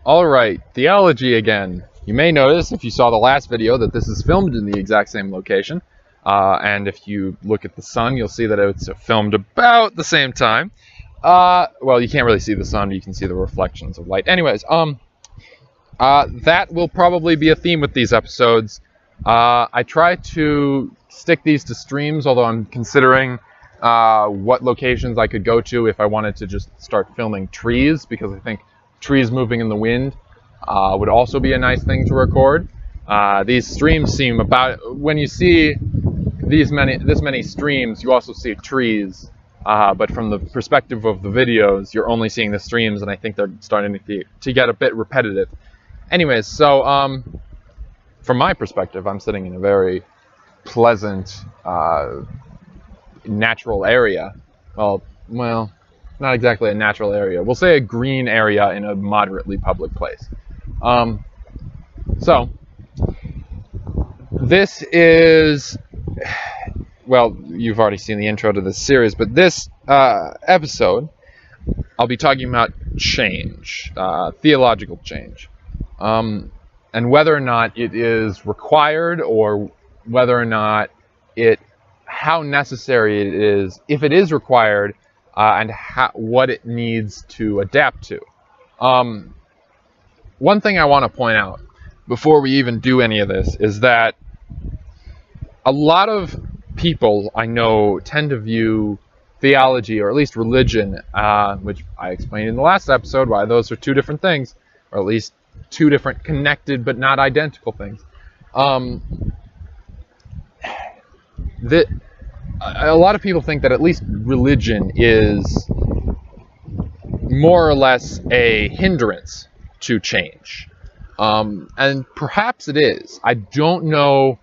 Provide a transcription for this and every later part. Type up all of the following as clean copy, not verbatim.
All right, theology again. You may notice if you saw the last video that this is filmed in the exact same location. And if you look at the sun, you'll see that it's filmed about the same time. Well, you can't really see the sun, but you can see the reflections of light. Anyways, that will probably be a theme with these episodes. I try to stick these to streams, although I'm considering what locations I could go to if I wanted to just start filming trees, because I think trees moving in the wind would also be a nice thing to record. These streams seem about, when you see this many streams, you also see trees, but from the perspective of the videos, you're only seeing the streams, and I think they're starting to get a bit repetitive. Anyways, so from my perspective, I'm sitting in a very pleasant, natural area. Well, not exactly a natural area. We'll say a green area in a moderately public place. So, this is, well, you've already seen the intro to this series, but this episode, I'll be talking about change, theological change, and whether or not it is required, or whether or not how necessary it is, if it is required, and what it needs to adapt to. One thing I want to point out before we even do any of this is that a lot of people I know tend to view theology, or at least religion, which I explained in the last episode why those are two different things, or at least two different connected but not identical things. A lot of people think that at least religion is more or less a hindrance to change. And perhaps it is. I don't know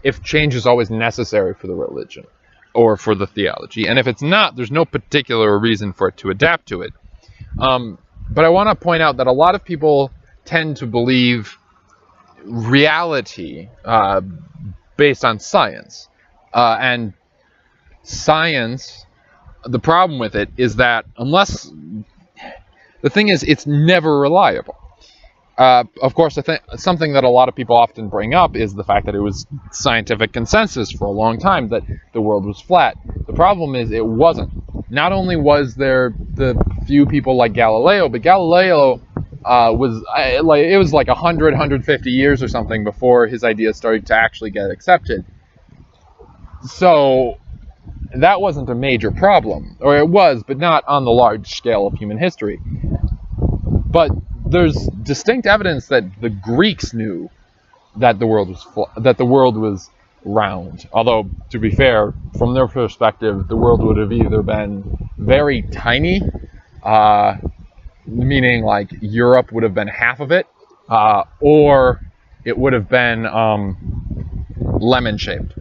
if change is always necessary for the religion or for the theology. And if it's not, there's no particular reason for it to adapt to it. But I want to point out that a lot of people tend to believe reality based on science. And science, the problem with it is that the thing is, it's never reliable. Of course, I think something that a lot of people often bring up is the fact that it was scientific consensus for a long time that the world was flat. The problem is it wasn't. Not only was there the few people like Galileo, but Galileo it was like 100, 150 years or something before his ideas started to actually get accepted. So that wasn't a major problem, or it was, but not on the large scale of human history. But there's distinct evidence that the Greeks knew that the world was round. Although, to be fair, from their perspective, the world would have either been very tiny, meaning like Europe would have been half of it, or it would have been lemon-shaped.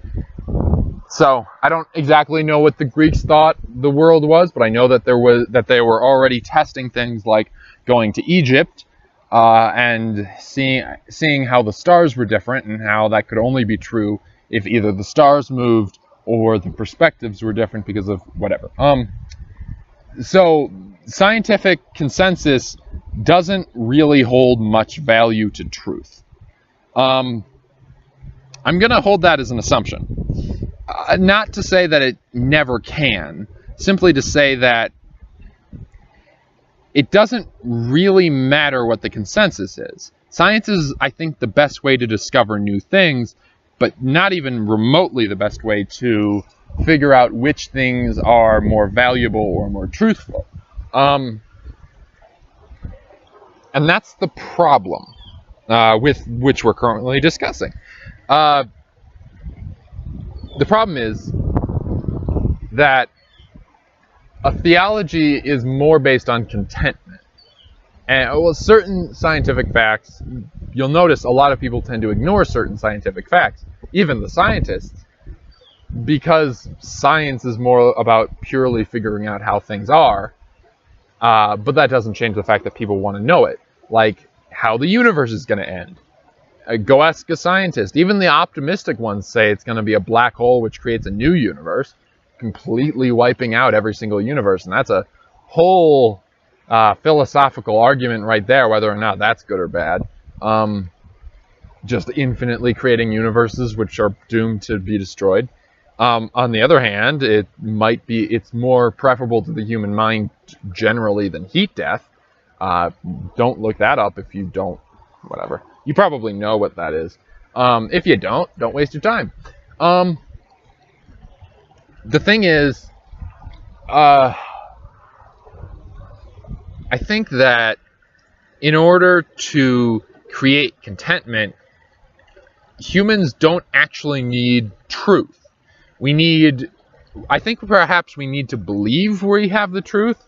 So I don't exactly know what the Greeks thought the world was, but I know that they were already testing things like going to Egypt and seeing how the stars were different, and how that could only be true if either the stars moved or the perspectives were different because of whatever. So scientific consensus doesn't really hold much value to truth. I'm going to hold that as an assumption. Not to say that it never can, simply to say that it doesn't really matter what the consensus is. Science is, I think, the best way to discover new things, but not even remotely the best way to figure out which things are more valuable or more truthful. And that's the problem with which we're currently discussing. The problem is that a theology is more based on contentment. And certain scientific facts, you'll notice a lot of people tend to ignore certain scientific facts, even the scientists, because science is more about purely figuring out how things are. But that doesn't change the fact that people want to know it, like how the universe is going to end. Go ask a scientist. Even the optimistic ones say it's going to be a black hole which creates a new universe, completely wiping out every single universe. And that's a whole philosophical argument right there, whether or not that's good or bad. Just infinitely creating universes which are doomed to be destroyed. On the other hand, it's more preferable to the human mind generally than heat death. Don't look that up if you don't, whatever. You probably know what that is. If you don't waste your time. The thing is, I think that in order to create contentment, humans don't actually need truth. I think perhaps we need to believe we have the truth.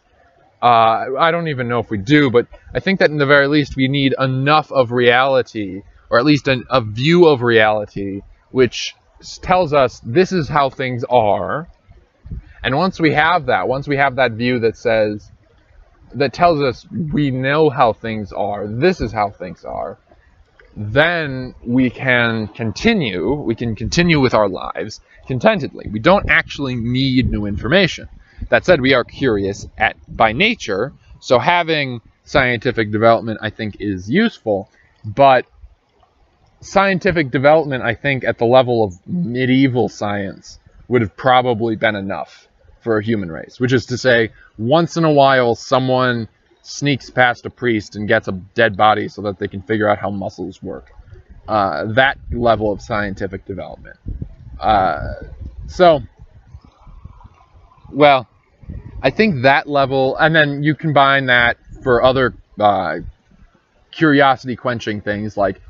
I don't even know if we do, but I think that in the very least we need enough of reality, or at least a view of reality, which tells us this is how things are. And once we have that view that tells us we know how things are, this is how things are, then we can continue with our lives contentedly. We don't actually need new information. That said, we are curious by nature, so having scientific development, I think, is useful, but scientific development, I think, at the level of medieval science would have probably been enough for a human race, which is to say, once in a while someone sneaks past a priest and gets a dead body so that they can figure out how muscles work. That level of scientific development. Well, I think that level, and then you combine that for other curiosity-quenching things like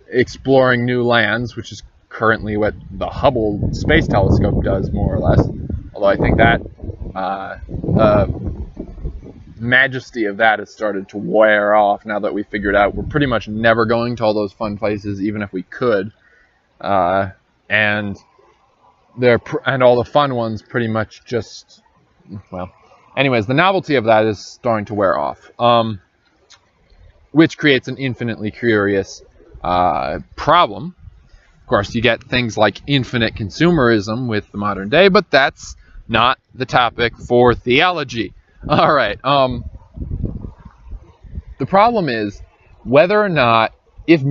exploring new lands, which is currently what the Hubble Space Telescope does, more or less. Although I think that the majesty of that has started to wear off now that we figured out we're pretty much never going to all those fun places, even if we could. And all the fun ones pretty much just, well, anyways, the novelty of that is starting to wear off, which creates an infinitely curious problem. Of course, you get things like infinite consumerism with the modern day, but that's not the topic for theology. All right. The problem is whether or not, if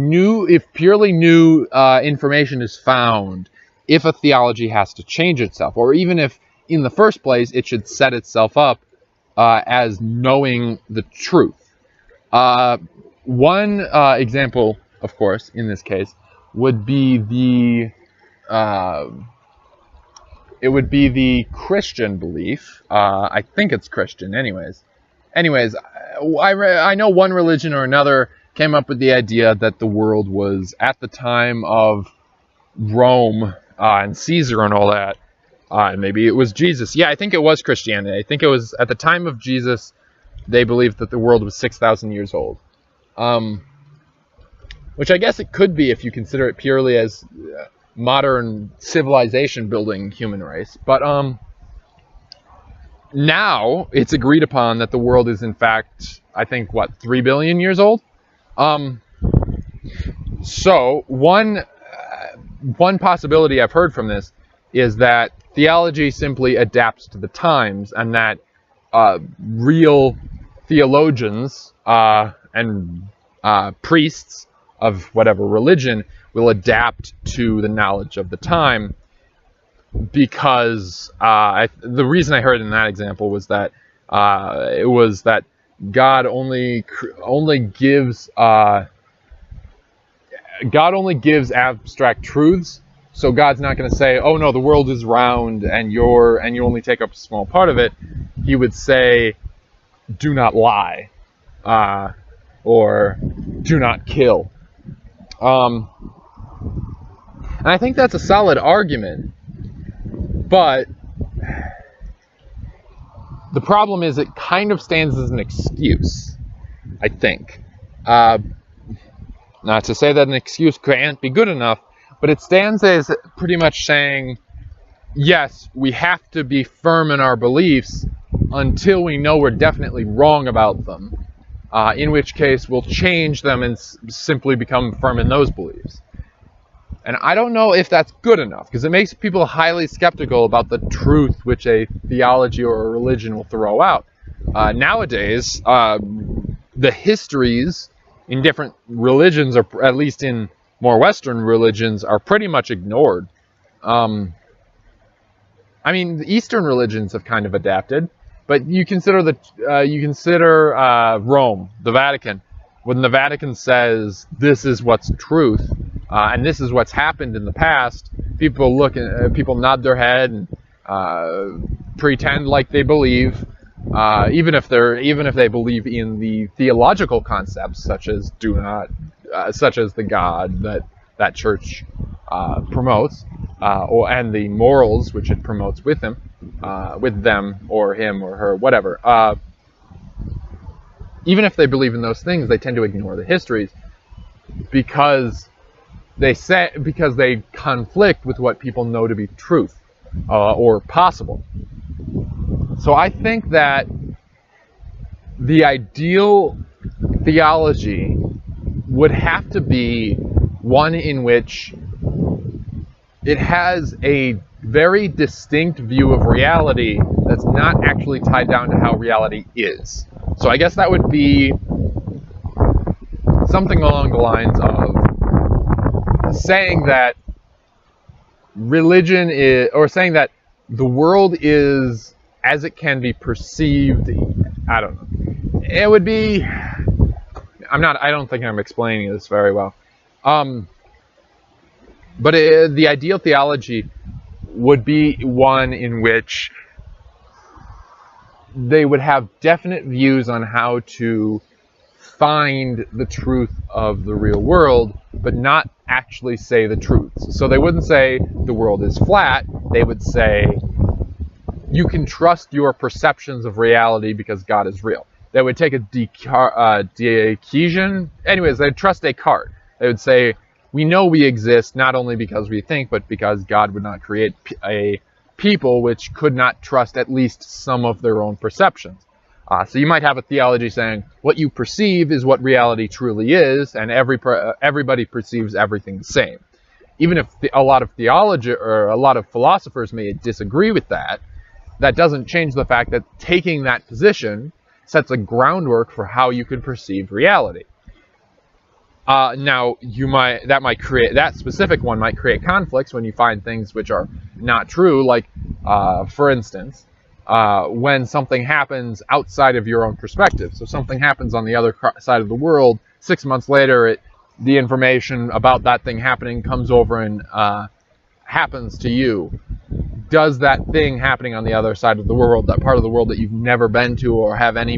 purely new information is found, if a theology has to change itself, or even if in the first place it should set itself up as knowing the truth. One example, of course, in this case, would be the Christian belief. I think it's Christian, anyways. I know one religion or another came up with the idea that the world was, at the time of Rome and Caesar and all that, maybe it was Jesus. Yeah, I think it was Christianity. I think it was at the time of Jesus, they believed that the world was 6,000 years old. Which I guess it could be if you consider it purely as modern civilization building human race. But now it's agreed upon that the world is in fact, I think, 3 billion years old? So one possibility I've heard from this is that theology simply adapts to the times, and that real theologians and priests of whatever religion will adapt to the knowledge of the time, because the reason I heard in that example was that God only gives abstract truths. So God's not going to say, "Oh no, the world is round and you only take up a small part of it." He would say, "Do not lie," or "Do not kill." And I think that's a solid argument, but the problem is it kind of stands as an excuse, I think. Not to say that an excuse can't be good enough, but it stands as pretty much saying, yes, we have to be firm in our beliefs until we know we're definitely wrong about them, in which case we'll change them and simply become firm in those beliefs. And I don't know if that's good enough, because it makes people highly skeptical about the truth which a theology or a religion will throw out. Nowadays, the histories in different religions, or at least in more Western religions, are pretty much ignored. I mean, the Eastern religions have kind of adapted, but you consider Rome, the Vatican. When the Vatican says this is what's truth, and this is what's happened in the past, people nod their head and pretend like they believe, even if they believe in the theological concepts such as the God that church promotes, and the morals which it promotes with them, or him or her, whatever. Even if they believe in those things, they tend to ignore the histories because they conflict with what people know to be truth or possible. So I think that the ideal theology would have to be one in which it has a very distinct view of reality that's not actually tied down to how reality is. So I guess that would be something along the lines of saying that religion is, or saying that the world is as it can be perceived. I don't know. It would be, I don't think I'm explaining this very well. But the ideal theology would be one in which they would have definite views on how to find the truth of the real world, but not actually say the truths. So they wouldn't say the world is flat. They would say you can trust your perceptions of reality because God is real. They would take a Descartesian. Anyways, they'd trust Descartes. They would say, we know we exist not only because we think, but because God would not create a people which could not trust at least some of their own perceptions. So you might have a theology saying what you perceive is what reality truly is, and everybody perceives everything the same. Even if a lot of theology or a lot of philosophers may disagree with that, that doesn't change the fact that taking that position sets a groundwork for how you could perceive reality. Now, that specific one might create conflicts when you find things which are not true, like, for instance, when something happens outside of your own perspective. So something happens on the other side of the world, 6 months later, the information about that thing happening comes over and happens to you. Does that thing happening on the other side of the world, that part of the world that you've never been to or have any,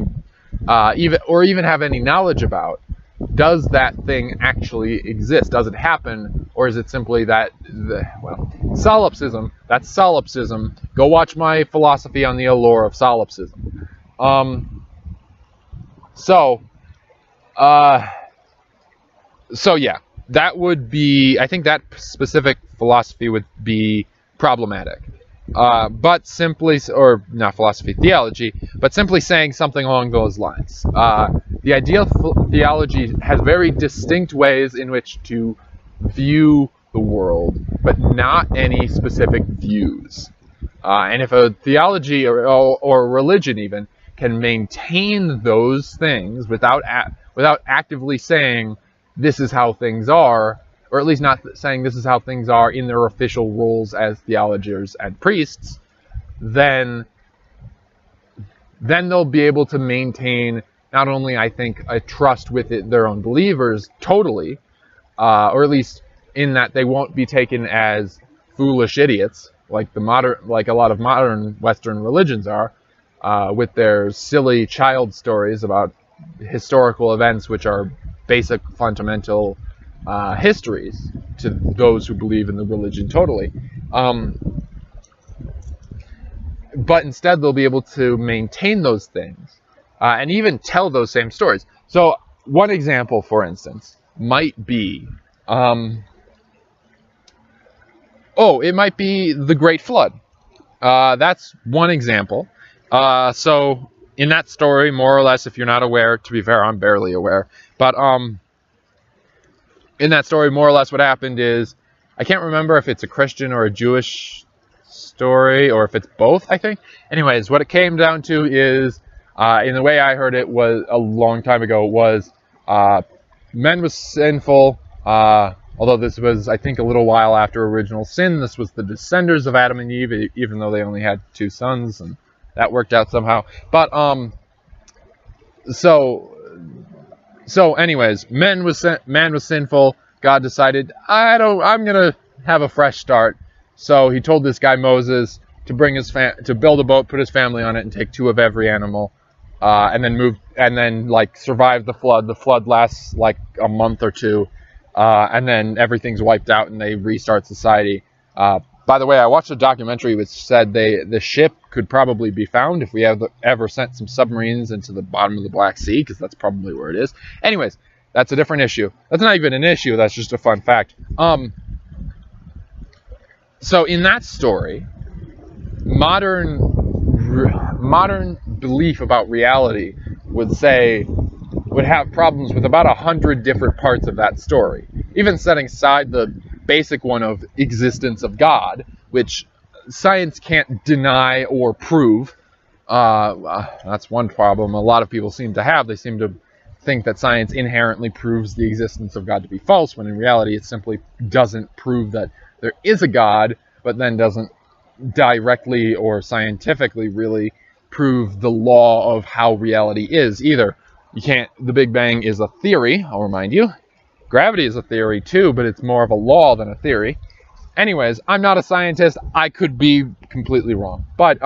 even have any knowledge about, does that thing actually exist? Does it happen? Or is it simply that, solipsism, that's solipsism. Go watch my philosophy on the allure of solipsism. So yeah, that would be, I think that specific philosophy would be problematic. But simply, or not philosophy, theology, but simply saying something along those lines. The ideal theology has very distinct ways in which to view the world, but not any specific views. And if a theology or religion even can maintain those things without actively saying this is how things are, or at least not saying this is how things are in their official roles as theologians and priests, then they'll be able to maintain not only, I think, a trust with their own believers totally, or at least in that they won't be taken as foolish idiots like a lot of modern Western religions are, with their silly child stories about historical events which are basic fundamental histories to those who believe in the religion totally. But instead they'll be able to maintain those things and even tell those same stories. So one example, for instance, might be it might be the Great Flood. That's one example. So in that story, more or less, if you're not aware, to be fair, I'm barely aware, but in that story, more or less what happened is, I can't remember if it's a Christian or a Jewish story, or if it's both, I think. Anyways, what it came down to is In the way I heard it was a long time ago was men was sinful. Although this was, I think, a little while after original sin. This was the descendants of Adam and Eve, even though they only had 2 sons, and that worked out somehow. But so anyways, man was sinful. God decided, I'm gonna have a fresh start. So he told this guy Moses to bring to build a boat, put his family on it, and take 2 of every animal, and then like survive the flood. The flood lasts like a month or 2. And then everything's wiped out and they restart society. By the way, I watched a documentary which said the ship could probably be found if we ever sent some submarines into the bottom of the Black Sea, because that's probably where it is. Anyways, that's a different issue. That's not even an issue. That's just a fun fact. So in that story, modern belief about reality would have problems with about 100 different parts of that story. Even setting aside the basic one of existence of God, which science can't deny or prove. That's one problem a lot of people seem to have. They seem to think that science inherently proves the existence of God to be false, when in reality it simply doesn't prove that there is a God, but then doesn't directly or scientifically really prove the law of how reality is either. The Big Bang is a theory, I'll remind you. Gravity is a theory too, but it's more of a law than a theory. Anyways, I'm not a scientist. I could be completely wrong. But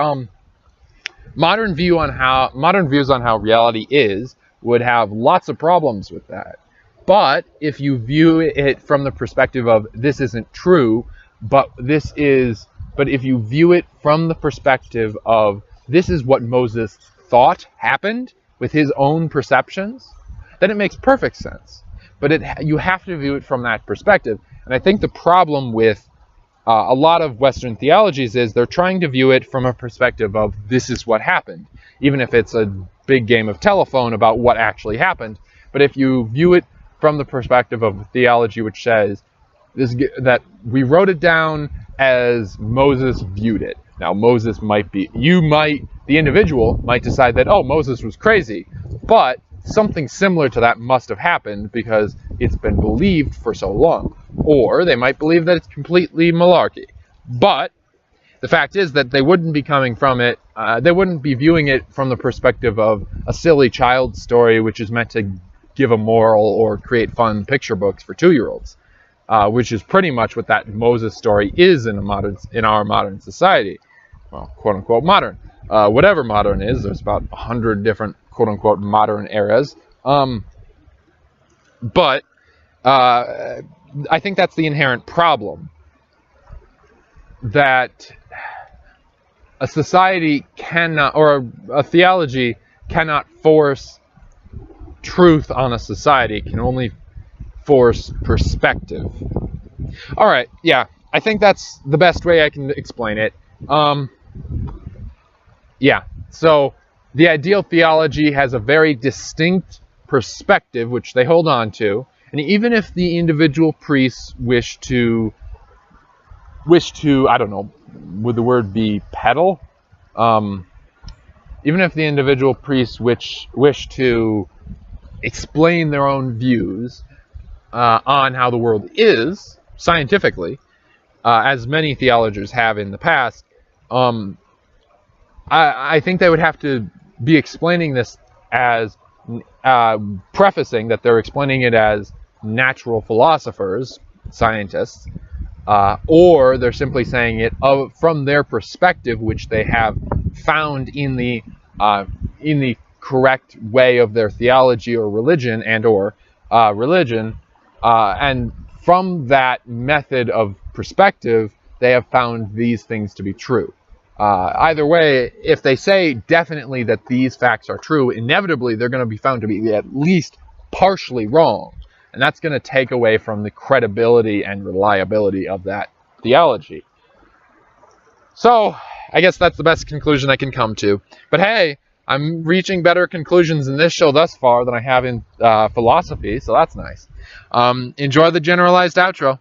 modern views on how reality is would have lots of problems with that. But if you view it from the perspective of this isn't true, but if you view it from the perspective of this is what Moses thought happened with his own perceptions, then it makes perfect sense. But you have to view it from that perspective. And I think the problem with a lot of Western theologies is they're trying to view it from a perspective of this is what happened, even if it's a big game of telephone about what actually happened. But if you view it from the perspective of theology, which says that we wrote it down as Moses viewed it. Now, the individual might decide that, oh, Moses was crazy, but something similar to that must have happened because it's been believed for so long. Or they might believe that it's completely malarkey. But the fact is that they wouldn't be coming from it, they wouldn't be viewing it from the perspective of a silly child story which is meant to give a moral or create fun picture books for 2-year-olds, which is pretty much what that Moses story is in our modern society. Well, quote-unquote modern. Whatever modern is, there's about 100 different quote-unquote modern eras. But I think that's the inherent problem. That a society cannot, or a theology cannot force truth on a society. It can only force perspective. All right, yeah, I think that's the best way I can explain it. Yeah, so the ideal theology has a very distinct perspective which they hold on to, and even if the individual priests wish to, I don't know, would the word be peddle? Even if the individual priests wish to explain their own views on how the world is, scientifically, as many theologians have in the past, I think they would have to be explaining this as, prefacing that they're explaining it as natural philosophers, scientists, or they're simply saying it from their perspective, which they have found in the correct way of their theology or religion and from that method of perspective, they have found these things to be true. Either way, if they say definitely that these facts are true, inevitably they're going to be found to be at least partially wrong. And that's going to take away from the credibility and reliability of that theology. So, I guess that's the best conclusion I can come to. But hey, I'm reaching better conclusions in this show thus far than I have in philosophy, so that's nice. Enjoy the generalized outro.